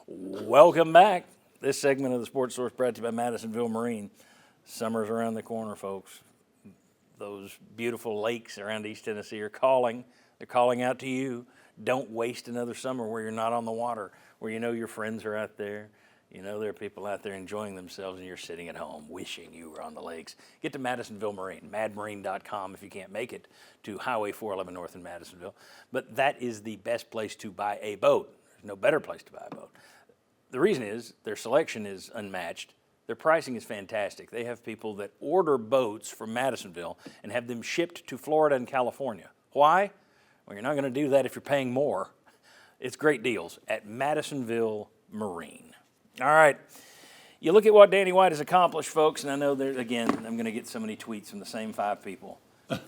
Welcome back. This segment of the Sports Source brought to you by Madisonville Marine. Summer's around the corner, folks. Those beautiful lakes around East Tennessee are calling. They're calling out to you. Don't waste another summer where you're not on the water, where you know your friends are out there. You know there are people out there enjoying themselves and you're sitting at home wishing you were on the lakes. Get to Madisonville Marine, madmarine.com if you can't make it to Highway 411 North in Madisonville. But that is the best place to buy a boat. There's no better place to buy a boat. The reason is their selection is unmatched. Their pricing is fantastic. They have people that order boats from Madisonville and have them shipped to Florida and California. Why? Well, you're not going to do that if you're paying more. It's great deals at Madisonville Marine. All right. You look at what Danny White has accomplished, folks, and I know there's, again, I'm going to get so many tweets from the same 5 people.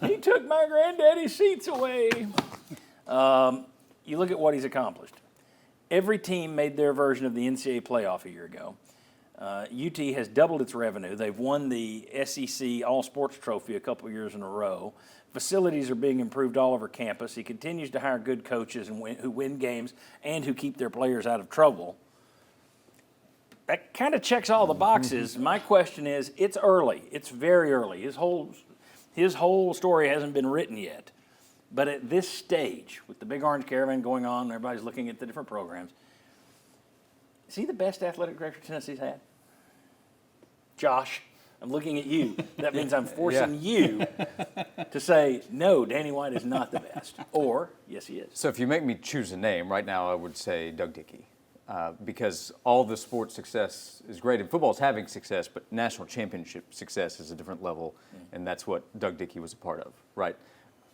He took my granddaddy's seats away. You look at what he's accomplished. Every team made their version of the NCAA playoff a year ago. UT has doubled its revenue. They've won the SEC All-Sports Trophy a couple years in a row. Facilities are being improved all over campus. He continues to hire good coaches who win games and who keep their players out of trouble. That kind of checks all the boxes. My question is, it's early. It's very early. His whole story hasn't been written yet. But at this stage, with the Big Orange Caravan going on, everybody's looking at the different programs, is he the best athletic director Tennessee's had? Josh, I'm looking at you. That means I'm forcing you to say, no, Danny White is not the best. Or, yes, he is. So if you make me choose a name, right now I would say Doug Dickey. Because all the sports success is great, and football's having success, but national championship success is a different level, and that's what Doug Dickey was a part of, right?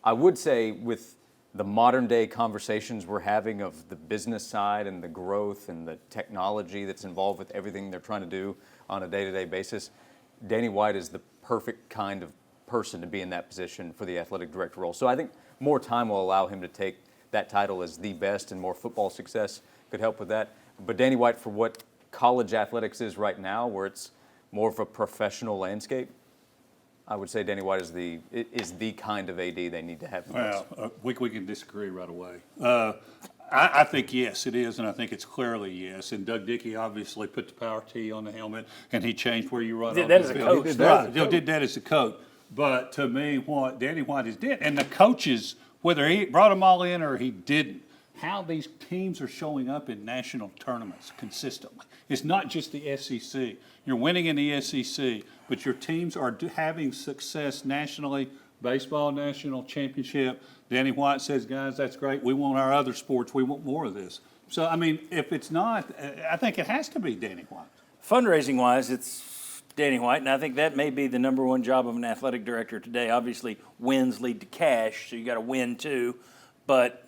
I would say with the modern day conversations we're having of the business side and the growth and the technology that's involved with everything they're trying to do on a day-to-day basis, Danny White is the perfect kind of person to be in that position for the athletic director role. So I think more time will allow him to take that title as the best, and more football success could help with that. But Danny White, for what college athletics is right now, where it's more of a professional landscape, I would say Danny White is the kind of AD they need to have. Well, we can disagree right away. I think yes, it is, and I think it's clearly yes. And Doug Dickey obviously put the power tee on the helmet, and he changed where you run. Did that as a coach. Did that as a coach. But to me, what Danny White has did, and the coaches, whether he brought them all in or he didn't, how these teams are showing up in national tournaments consistently. It's not just the SEC. You're winning in the SEC, but your teams are having success nationally. Baseball national championship. Danny White says, guys, that's great. We want our other sports. We want more of this. So, I mean, if it's not, I think it has to be Danny White. Fundraising-wise, it's Danny White, and I think that may be the number one job of an athletic director today. Obviously, wins lead to cash, so you got to win too. But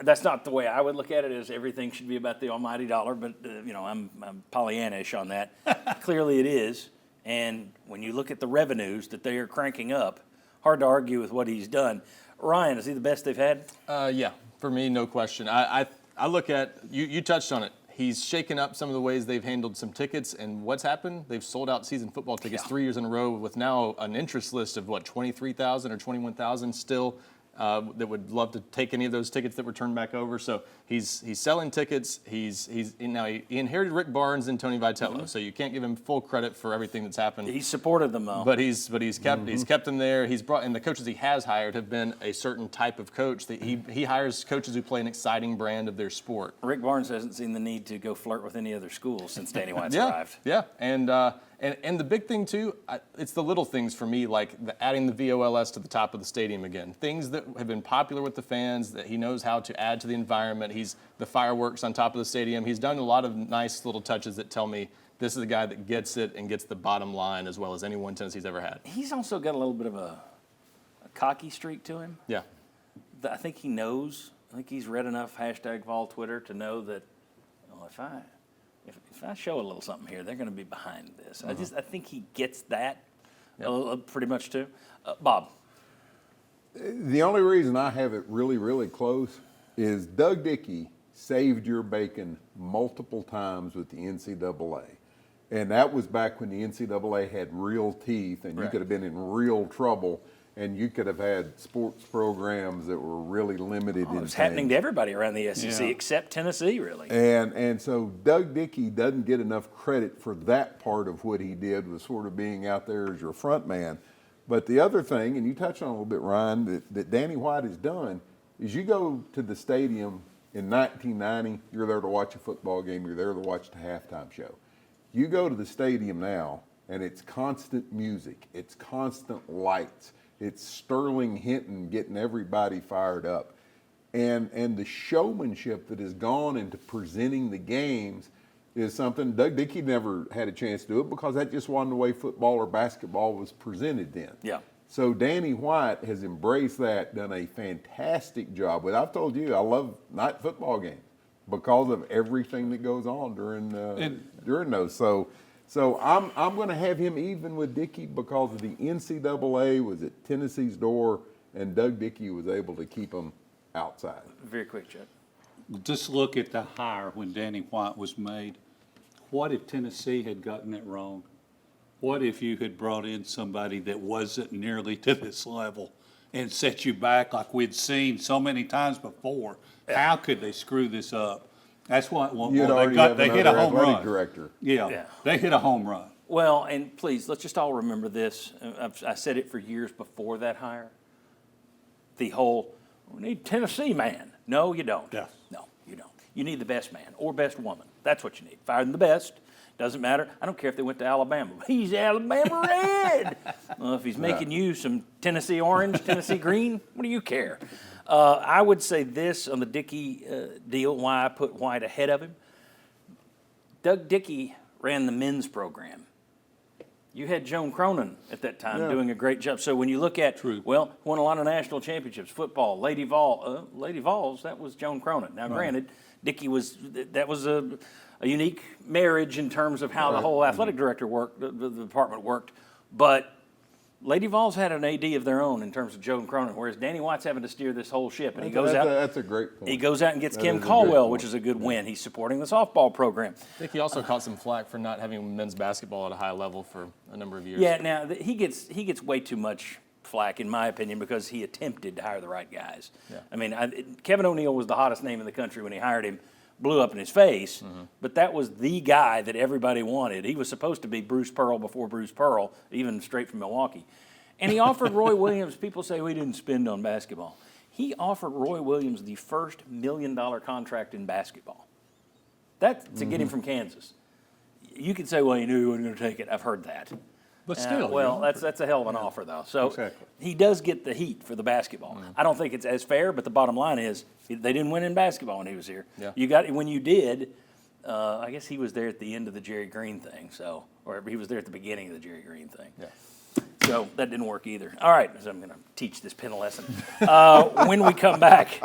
that's not the way I would look at it, as everything should be about the almighty dollar. But, I'm Pollyanna-ish on that. Clearly it is. And when you look at the revenues that they are cranking up, hard to argue with what he's done. Ryan, is he the best they've had? Yeah, for me, no question. I look at, you touched on it. He's shaken up some of the ways they've handled some tickets, and what's happened? They've sold out season football tickets 3 years in a row, with now an interest list of, 23,000 or 21,000 still that would love to take any of those tickets that were turned back over. So he's selling tickets. He inherited Rick Barnes and Tony Vitello, so you can't give him full credit for everything that's happened. He's supported them though. But he's kept them there. He's brought, and the coaches he has hired have been a certain type of coach. That he hires coaches who play an exciting brand of their sport. Rick Barnes hasn't seen the need to go flirt with any other schools since Danny White's arrived. Yeah, and the big thing too, it's the little things for me, like adding the VOLS to the top of the stadium again. Things that have been popular with the fans that he knows how to add to the environment. He's the fireworks on top of the stadium. He's done a lot of nice little touches that tell me this is a guy that gets it and gets the bottom line as well as anyone Tennessee's ever had. He's also got a little bit of a cocky streak to him. Yeah. I think he knows. I think he's read enough #Vol Twitter to know that, if I show a little something here, they're going to be behind this. I think he gets that pretty much too. Bob. The only reason I have it really, really close is Doug Dickey saved your bacon multiple times with the NCAA. And that was back when the NCAA had real teeth and you could have been in real trouble. and you could have had sports programs that were really limited in It was happening things. to everybody around the SEC Yeah. except Tennessee, really. And so Doug Dickey doesn't get enough credit for that part of what he did, was sort of being out there as your front man. But the other thing, and you touched on it a little bit, Ryan, that Danny White has done, is you go to the stadium in 1990, you're there to watch a football game, you're there to watch the halftime show. You go to the stadium now, and it's constant music, it's constant lights, it's Sterling Hinton getting everybody fired up. And the showmanship that has gone into presenting the games is something Doug Dickey never had a chance to do it because that just wasn't the way football or basketball was presented then. Yeah. So Danny White has embraced that, done a fantastic job with. I've told you, I love night football games because of everything that goes on during those. So I'm going to have him even with Dickey because of the NCAA was at Tennessee's door, and Doug Dickey was able to keep them outside. Very quick, Chuck. Just look at the hire when Danny White was made. What if Tennessee had gotten it wrong? What if you had brought in somebody that wasn't nearly to this level and set you back like we'd seen so many times before? How could they screw this up? That's what You'd already have they hit a another home athletic run. director. Yeah, they hit a home run. Well, and please, let's just all remember this. I said it for years before that hire. The whole, we need Tennessee man. No, you don't. Yeah. No, you don't. You need the best man or best woman. That's what you need. Fire them the best. Doesn't matter. I don't care if they went to Alabama. He's Alabama red. Well, if he's making you some Tennessee orange, Tennessee green, what do you care? I would say this on the Dickey deal, why I put White ahead of him. Doug Dickey ran the men's program. You had Joan Cronin at that time doing a great job. So when you look at, well, won a lot of national championships, football, Lady Vols, that was Joan Cronin. Now, granted, Dickey that was a unique marriage in terms of how the whole athletic director worked, the department worked. But Lady Vols had an AD of their own in terms of Joan Cronin, whereas Danny White's having to steer this whole ship. And he goes out. That's a great point. He goes out and gets That Kim is a great Caldwell, point. which is a good win. He's supporting the softball program. I think he also caught some flack for not having men's basketball at a high level for a number of years. Yeah, now he gets way too much flack, in my opinion, because he attempted to hire the right guys. Yeah. I mean, Kevin O'Neill was the hottest name in the country when he hired him, blew up in his face, but that was the guy that everybody wanted. He was supposed to be Bruce Pearl before Bruce Pearl, even straight from Milwaukee. And he offered Roy Williams, people say we didn't spend on basketball. He offered Roy Williams the first $1 million contract in basketball. That's to get him from Kansas. You could say, well, he knew he wasn't going to take it. I've heard that. But still, well, that's a hell of an offer, though. So Exactly. he does get the heat for the basketball. I don't think it's as fair, but the bottom line is they didn't win in basketball when he was here. Yeah. You got when you did. I guess he was there at the end of the Jerry Green thing, or he was there at the beginning of the Jerry Green thing. Yeah. So that didn't work either. All right, so I'm going to teach this pen lesson. When we come back.